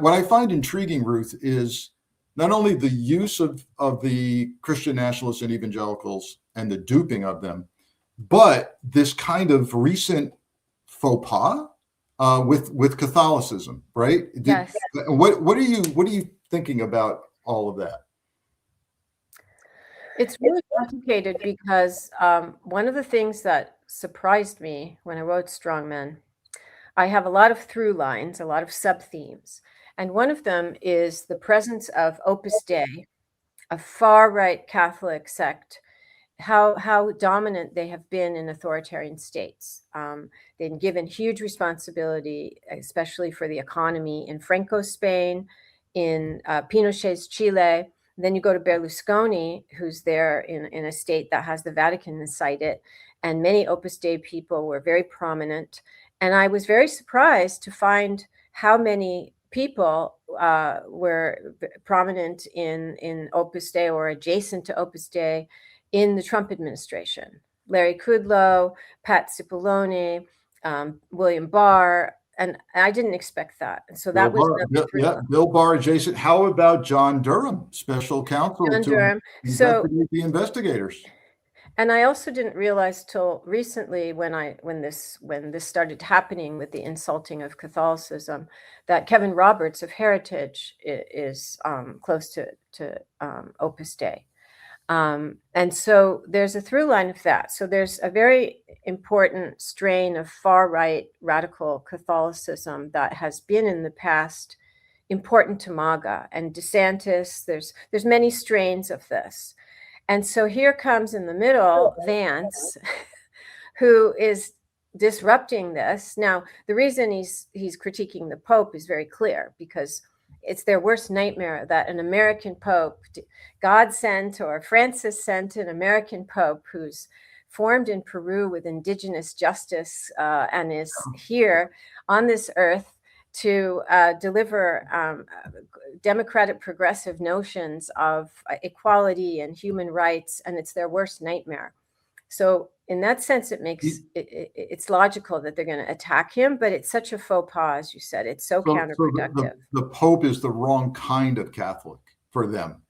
what I find intriguing, Ruth, is not only the use of the Christian nationalists and evangelicals and the duping of them, but this kind of recent faux pas with Catholicism, right? Yes. What are you thinking about all of that? It's really complicated because one of the things that surprised me when I wrote Strongmen, I have a lot of through lines, a lot of sub themes, and one of them is the presence of Opus Dei, a far right Catholic sect, how dominant they have been in authoritarian states. They've been given huge responsibility, especially for the economy in Franco's Spain, in Pinochet's Chile. Then you go to Berlusconi, who's there in a state that has the Vatican inside it, and many Opus Dei people were very prominent. And I was very surprised to find how many people were prominent in Opus Dei or adjacent to Opus Dei in the Trump administration. Larry Kudlow, Pat Cipollone, William Barr, and I didn't expect that. And so that was Bill Barr adjacent. How about John Durham, special counsel to investigate the investigators? And I also didn't realize till recently when this started happening with the insulting of Catholicism, that Kevin Roberts of Heritage is close to Opus Dei. And so there's a through line of that. So there's a very important strain of far right radical Catholicism that has been in the past important to MAGA and DeSantis. There's many strains of this. And so here comes in the middle Vance, who is disrupting this. Now, the reason he's critiquing the Pope is very clear, because it's their worst nightmare that an American Pope, God sent or Francis sent an American Pope who's formed in Peru with indigenous justice and is here on this earth to deliver democratic progressive notions of equality and human rights, and it's their worst nightmare. So in that sense, it's logical that they're going to attack him, but it's such a faux pas, as you said. It's so counterproductive. The Pope is the wrong kind of Catholic for them.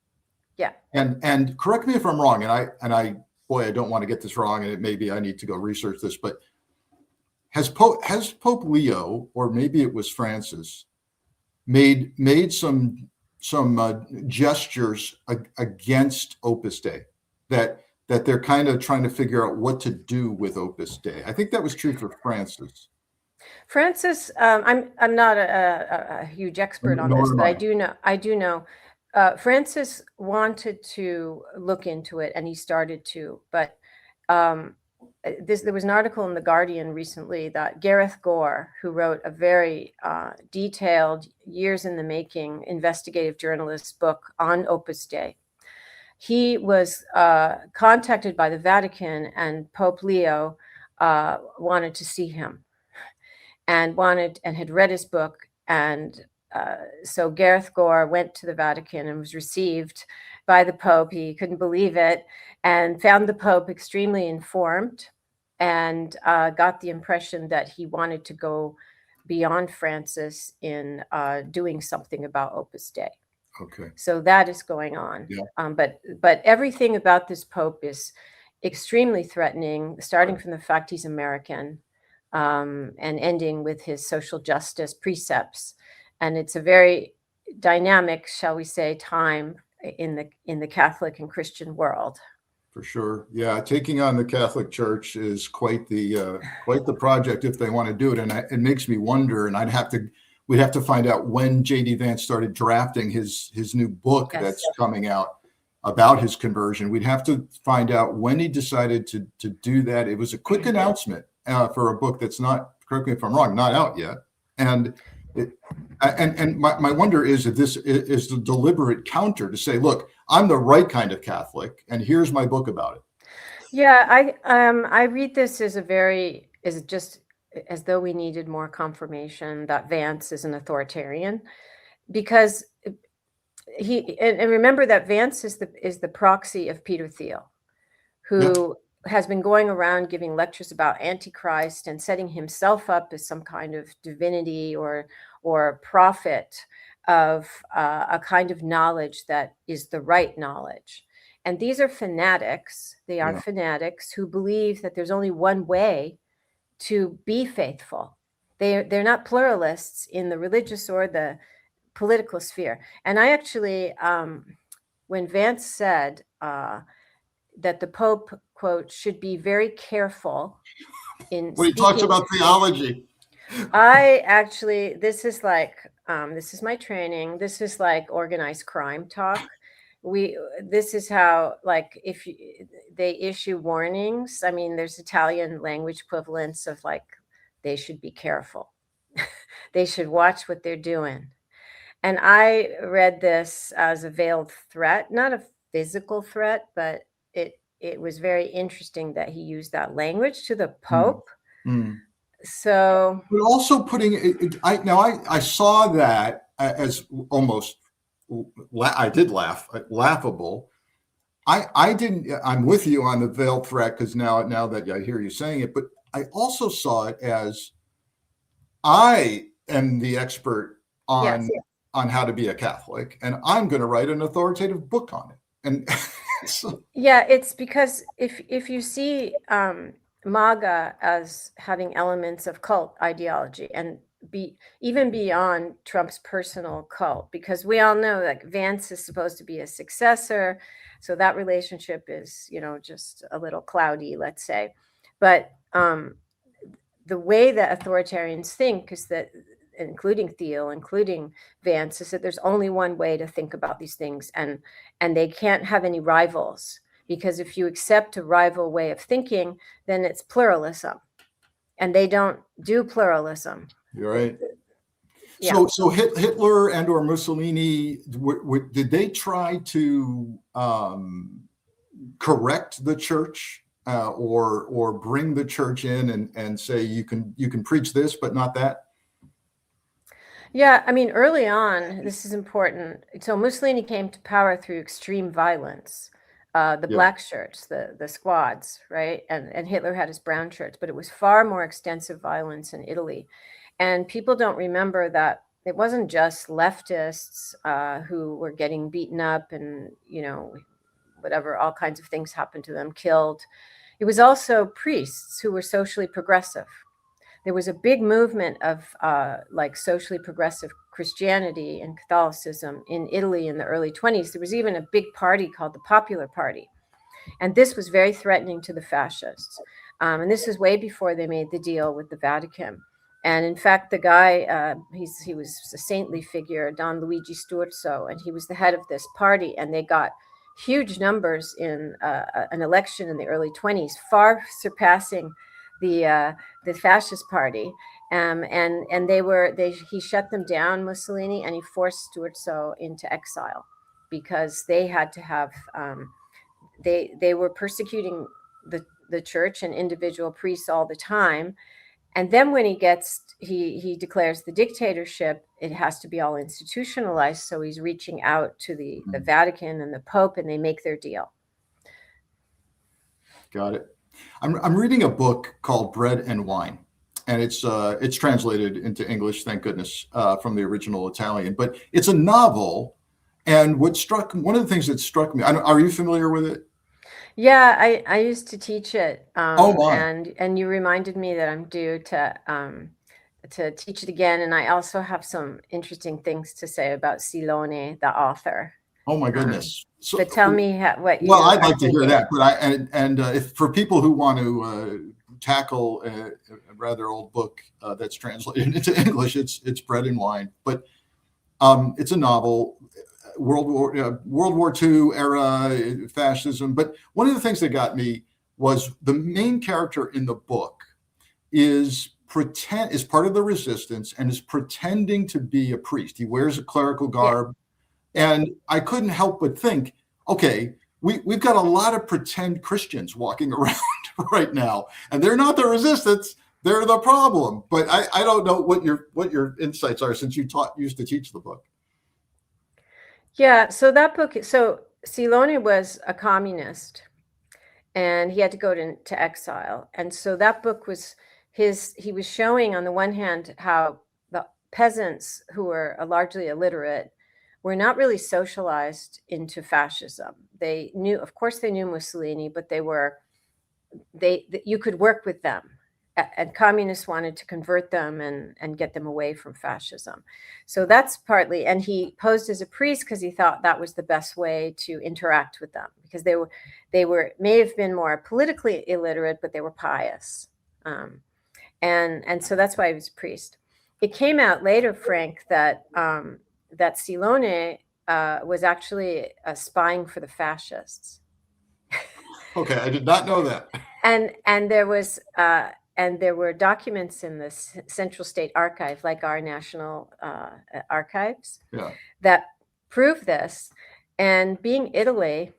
Yeah. And correct me if I'm wrong, and I I don't want to get this wrong, and maybe I need to go research this, but has Pope Leo, or maybe it was Francis, made some gestures against Opus Dei that they're kind of trying to figure out what to do with Opus Dei? I think that was true for Francis. Francis, I'm not a huge expert on this, but I do know. Francis wanted to look into it, and he started to, but there was an article in The Guardian recently that Gareth Gore, who wrote a very detailed, years in the making investigative journalist book on Opus Dei, he was contacted by the Vatican, and Pope Leo wanted to see him and had read his book. And so Gareth Gore went to the Vatican and was received by the Pope. He couldn't believe it, and found the Pope extremely informed, and got the impression that he wanted to go beyond Francis in doing something about Opus Dei. Okay. So that is going on. Yeah. But everything about this Pope is extremely threatening, starting from the fact he's American, and ending with his social justice precepts. And it's a very dynamic, shall we say, time in the Catholic and Christian world. For sure. Yeah. Taking on the Catholic Church is quite the project if they want to do it. And it makes me wonder, and we'd have to find out when J.D. Vance started drafting his new book. Yes. That's coming out about his conversion. We'd have to find out when he decided to do that. It was a quick announcement for a book that's not, correct me if I'm wrong, not out yet. And my wonder is if this is the deliberate counter to say, look, I'm the right kind of Catholic, and here's my book about it. Yeah, I read this as just as though we needed more confirmation that Vance is an authoritarian, because and remember that Vance is the proxy of Peter Thiel, who has been going around giving lectures about Antichrist and setting himself up as some kind of divinity or prophet, of a kind of knowledge that is the right knowledge. And these are fanatics. They are fanatics who believe that there's only one way to be faithful. They're not pluralists in the religious or the political sphere. And I actually, when Vance said that the Pope, quote, should be very careful in when he talks about theology. I actually, this is my training. This is like organized crime talk. This is how, like, if they issue warnings, I mean, there's Italian language equivalents of like, they should be careful. They should watch what they're doing. And I read this as a veiled threat, not a physical threat, but it was very interesting that he used that language to the Pope. So, but also putting it, I saw that as almost, I did laugh, laughable. I didn't. I'm with you on the veiled threat, because now that I hear you saying it, but I also saw it as, I am the expert on how to be a Catholic, and I'm going to write an authoritative book on it. And so, yeah, it's because if you see MAGA as having elements of cult ideology, and even beyond Trump's personal cult, because we all know that Vance is supposed to be a successor, so that relationship is, just a little cloudy, let's say. But the way that authoritarians think is that, including Thiel, including Vance, is that there's only one way to think about these things, and they can't have any rivals, because if you accept a rival way of thinking, then it's pluralism, and they don't do pluralism. You're right. Yeah. So Hitler and or Mussolini, did they try to correct the church, or bring the church in and say you can preach this but not that? Yeah, I mean, early on, this is important. So Mussolini came to power through extreme violence. The black shirts, the squads, right? And Hitler had his brown shirts, but it was far more extensive violence in Italy. And people don't remember that it wasn't just leftists who were getting beaten up and, whatever, all kinds of things happened to them, killed. It was also priests who were socially progressive. There was a big movement of like socially progressive Christianity and Catholicism in Italy in the early 1920s. There was even a big party called the Popular Party. And this was very threatening to the fascists. And this is way before they made the deal with the Vatican. And in fact, the guy, he was a saintly figure, Don Luigi Sturzo, and he was the head of this party. And they got huge numbers in an election in the early 1920s, far surpassing the fascist party, and he shut them down, Mussolini, and he forced Sturzo into exile, because they had to have they were persecuting the church and individual priests all the time. And then when he declares the dictatorship, it has to be all institutionalized. So he's reaching out to the Vatican and the Pope, and they make their deal. Got it. I'm reading a book called Bread and Wine, and it's translated into English, thank goodness, from the original Italian. But it's a novel, and one of the things that struck me. Are you familiar with it? Yeah, I used to teach it. Oh my! And you reminded me that I'm due to teach it again, and I also have some interesting things to say about Silone, the author. Oh my goodness! But tell me what you. Well, I'd like to hear that. But if for people who want to tackle a rather old book that's translated into English, it's Bread and Wine. But it's a novel, World War II era fascism. But one of the things that got me was the main character in the book is part of the resistance and is pretending to be a priest. He wears a clerical garb. Yeah. And I couldn't help but think, okay, we've got a lot of pretend Christians walking around right now, and they're not the resistance; they're the problem. But I don't know what your insights are, since you used to teach the book. Yeah, so that book. So Silone was a communist, and he had to go to exile, and so that book was his. He was showing, on the one hand, how peasants who were largely illiterate were not really socialized into fascism. They knew, of course, they knew Mussolini, but you could work with them, and communists wanted to convert them and get them away from fascism. So that's partly, and he posed as a priest because he thought that was the best way to interact with them, because they may have been more politically illiterate, but they were pious. And so that's why he was a priest. It came out later, Frank, that Silone was actually spying for the fascists. Okay, I did not know that. And there were documents in the Central State Archive, like our national archives, that prove this. And being Italy,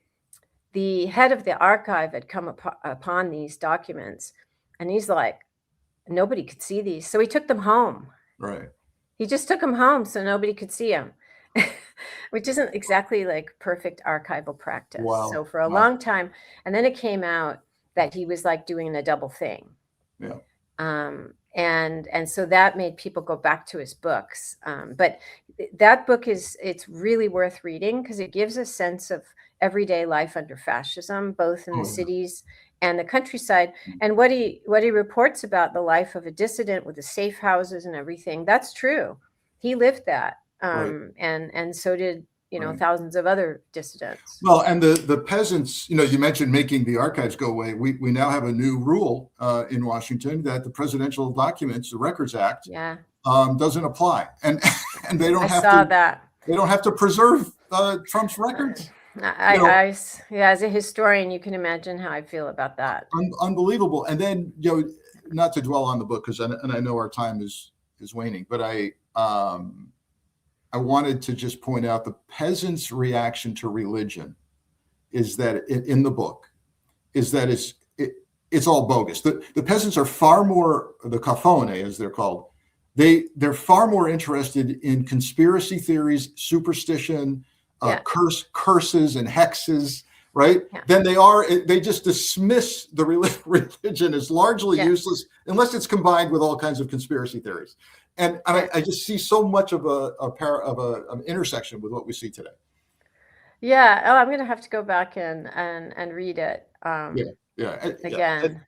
the head of the archive had come upon these documents, and he's like, nobody could see these. So he took them home. Right. He just took them home so nobody could see them, which isn't exactly like perfect archival practice. Wow. So for a long time, and then it came out that he was like doing a double thing. Yeah. And so that made people go back to his books. But that book it's really worth reading, because it gives a sense of everyday life under fascism, both in the cities and the countryside. And what he reports about the life of a dissident with the safe houses and everything, that's true. He lived that. And so did, thousands of other dissidents. Well, and the peasants, you mentioned making the archives go away. We now have a new rule in Washington that the presidential documents, the Records Act, doesn't apply, and they don't they don't have to preserve Trump's records. As a historian, you can imagine how I feel about that. Unbelievable. And then, not to dwell on the book, and I know our time is waning, but I wanted to just point out the peasants' reaction to religion is that in the book is that it's all bogus. The peasants are far more, the cafone as they're called, they're far more interested in conspiracy theories, superstition, curses and hexes, right? Than they just dismiss the religion as largely useless unless it's combined with all kinds of conspiracy theories. And I just see so much of an intersection with what we see today. Yeah. Oh, I'm going to have to go back and read it again.